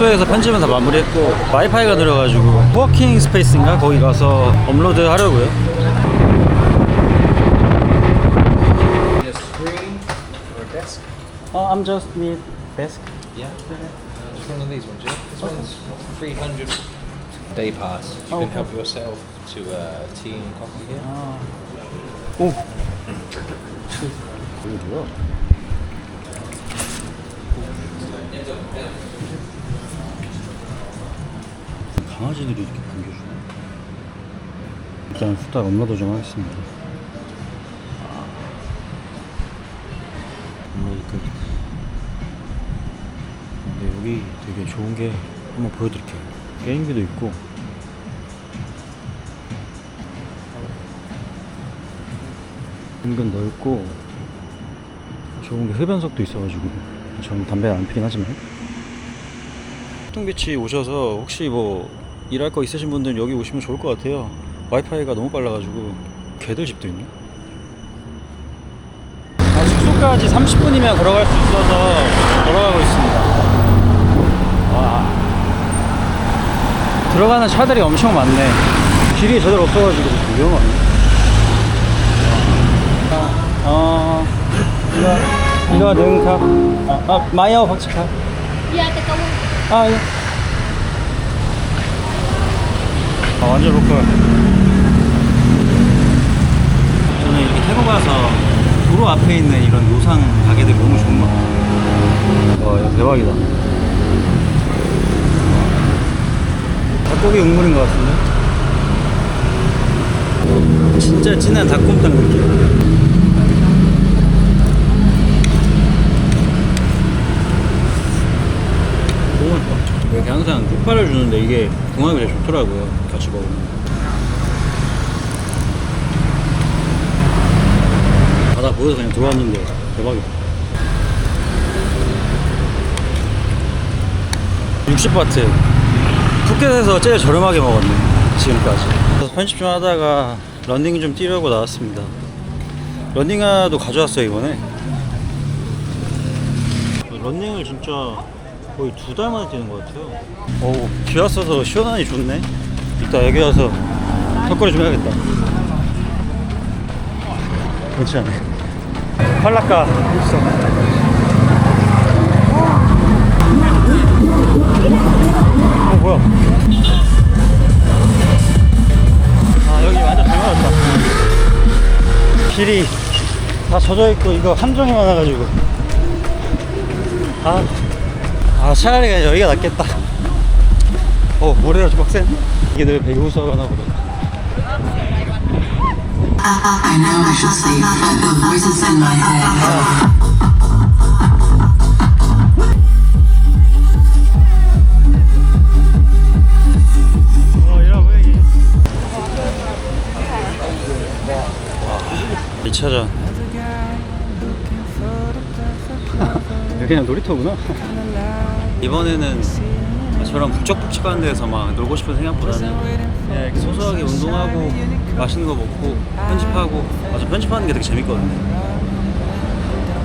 숙소에서 편집은 다 마무리했고 와이파이가 들어가지고 코워킹 스페이스인가 거기 가서 업로드 하려고요. I'm just need desk. Yeah. Just one of these ones, yeah? This one's 300 day pass. You can help yourself to tea and coffee here. 오. 이게 뭐야? 강아지들이 이렇게 반겨주네. 일단 후딱 업로드 좀 하겠습니다. 업로드 끝. 근데 여기 되게 좋은 게 한번 보여드릴게요. 게임기도 있고 은근 넓고 좋은 게 흡연석도 있어가지고 저는 담배를 안 피긴 하지만 호통비치 오셔서 혹시 뭐 일할 거 있으신 분들은 여기 오시면 좋을 것 같아요. 와이파이가 너무 빨라가지고 개들 집도 있네. 숙소까지 30분이면 걸어갈 수 있어서 걸어가고 있습니다. 와, 들어가는 차들이 엄청 많네. 길이 제대로 없어가지고 위험하네. 이거 능카 마이어 박치카. 예. 완전 로컬. 저는 이렇게 태국 가서 도로 앞에 있는 이런 노상 가게들이 너무 좋은 것 같아요. 와, 이거 대박이다. 닭고기 국물인 것 같은데? 진짜 진한 닭곰탕 느낌. 이렇게 항상 국화를 주는데 이게 궁합이 되게 좋더라고요. 같이 먹으면. 바다 보여서 그냥 들어왔는데 대박이다. 60바트. 푸켓에서 제일 저렴하게 먹었네 지금까지. 그래서 편집 좀 하다가 런닝 좀 뛰려고 나왔습니다. 런닝화도 가져왔어요 이번에. 런닝을 진짜 거의 2달 만에 뛰는 것 같아요. 오, 비 왔어서 시원하니 좋네. 이따 여기 와서 턱걸이 좀 해야겠다. 그렇지 않아. 팔라카 있어. 뭐야. 아, 여기 완전 잘 맞았다. 길이 다 젖어있고 이거 함정이 많아가지고 차라리 그냥 여기가 낫겠다. 모래가 좀 빡센. 이게 늘 배구수가 하나 보다. I know I should say that the voices in my head. 이 차전. 여기 그냥 놀이터구나. 이번에는 저랑 북적북적한 데서 막 놀고 싶은 생각보다는 그냥 이렇게 소소하게 운동하고 맛있는 거 먹고 편집하고. 맞아, 편집하는 게 되게 재밌거든요.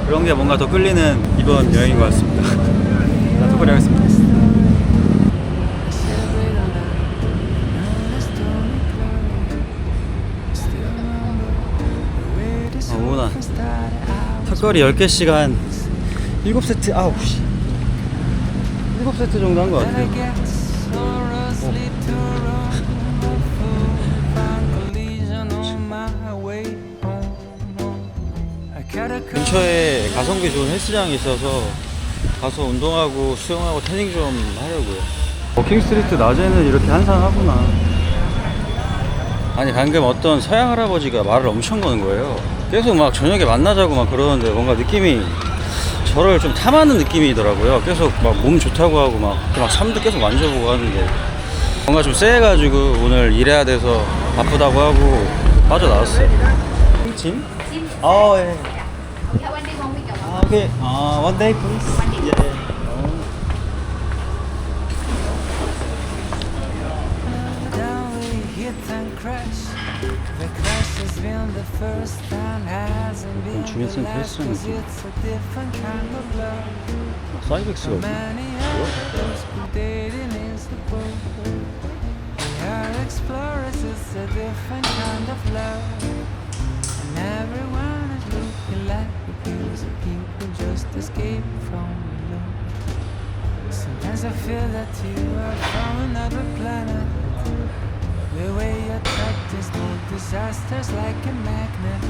그런 게 뭔가 더 끌리는 이번 여행인 것 같습니다. 자, 톡거리 하겠습니다. 오나 턱걸이 10개씩 한 7세트, 7세트 정도 한 것 같아요. 근처에 가성비 좋은 헬스장이 있어서 가서 운동하고 수영하고 태닝 좀 하려고요. 워킹스트리트 낮에는 이렇게 한산하구나. 아니, 방금 어떤 서양 할아버지가 말을 엄청 거는 거예요. 계속 막 저녁에 만나자고 막 그러는데 뭔가 느낌이 저를 좀 탐하는 느낌이더라고요. 계속 막 몸 좋다고 하고 막 삶도 계속 만져보고 하는데 뭔가 좀 쎄해가지고 오늘 일해야 돼서 바쁘다고 하고 빠져나왔어요. 팀? 예. 오케이. One day please. Yeah. 주변 센터 헬스장이지. 사이벡스가 없네. Sometimes I feel that you are from another planet. The way you practice move disasters like a magnet.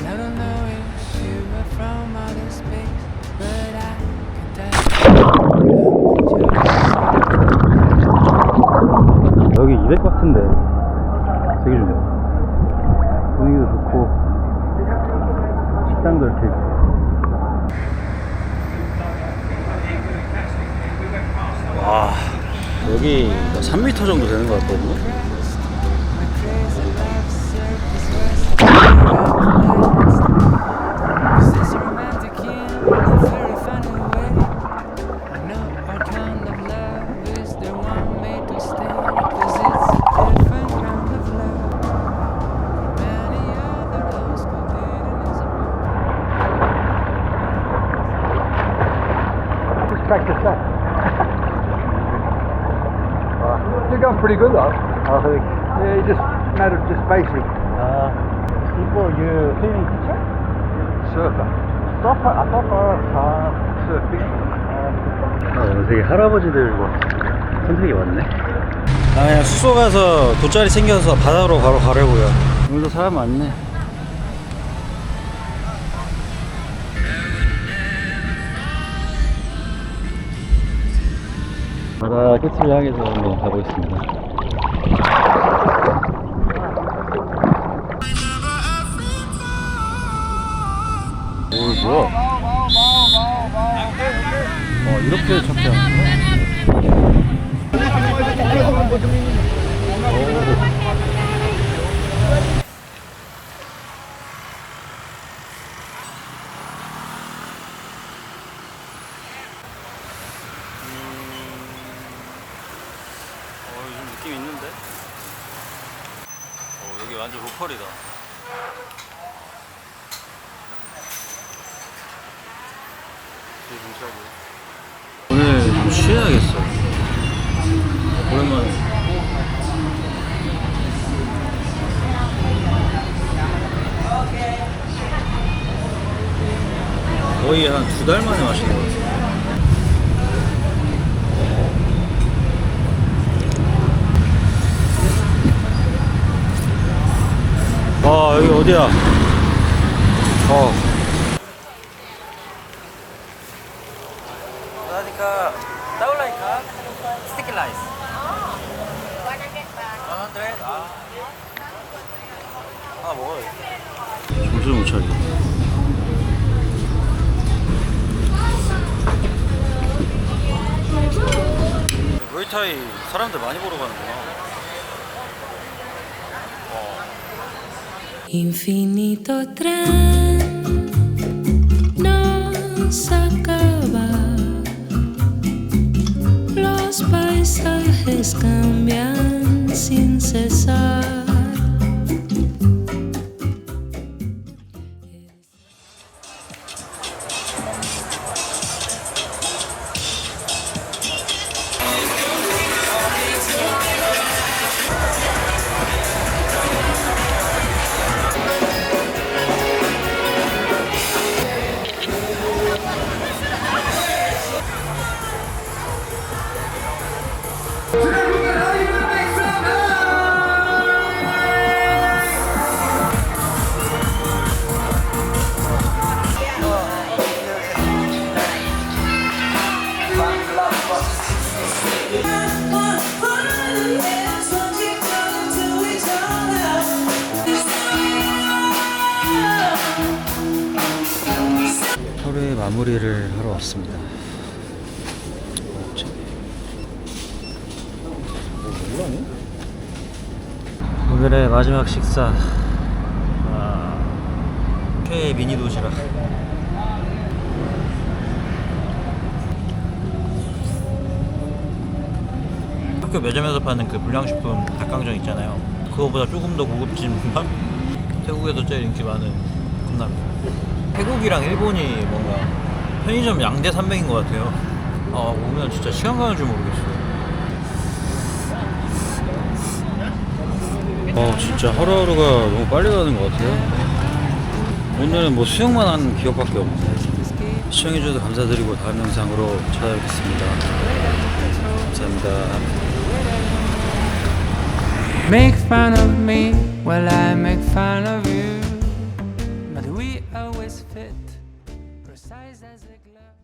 I don't know if you are from outer space, but I can tell. 여기 200바트인데 되게 좋네. 분위기도 좋고 식당도 이렇게 있고. 와, 여기 3m 정도 되는 것 같거든요. Practice that. You're going pretty good though. Yeah, you just matter just basic. Before you swimming teacher? Surfer. Surfing. 되게 할아버지들 선택이 많네. 그냥 숙소 가서 돗자리 챙겨서 바다로 바로 가려고요. 오늘도 사람 많네. 바다 끝을 향해서 한번 가보겠습니다. 오, 뭐야? 이렇게 찾게 하는 요즘 느낌 있는데? 여기 완전 로컬이다. 오늘 좀 쉬어야겠어. 오랜만에. 거의 한 2달 만에 마시는 것 같아. 여기 어디야? 그러니까 따올라니까 스티키 라이스. 100. 하나 먹어요. 정신 못 차리겠네. 무에타이 사람들 많이 보러 가는구나. Infinito tren no se acaba, los paisajes cambian sin cesar. 하루의 마무리를 하러 왔습니다. 오늘의 마지막 식사. 최애 미니 도시락. 학교 매점에서 파는 그 불량식품 닭강정 있잖아요. 그거보다 조금 더 고급진 밥? 태국에서 제일 인기 많은 컵라면. 태국이랑 일본이 뭔가 편의점 양대 산맥인 것 같아요. 오면 진짜 시간 가는 줄 모르겠어요. 진짜 하루하루가 너무 빨리 가는 것 같아요. 오늘은 뭐 수영만 한 기억밖에 없네요. 시청해주셔서 감사드리고 다음 영상으로 찾아뵙겠습니다. 감사합니다. Make fun of me while I make fun of you. But we always fit, precise as a glove.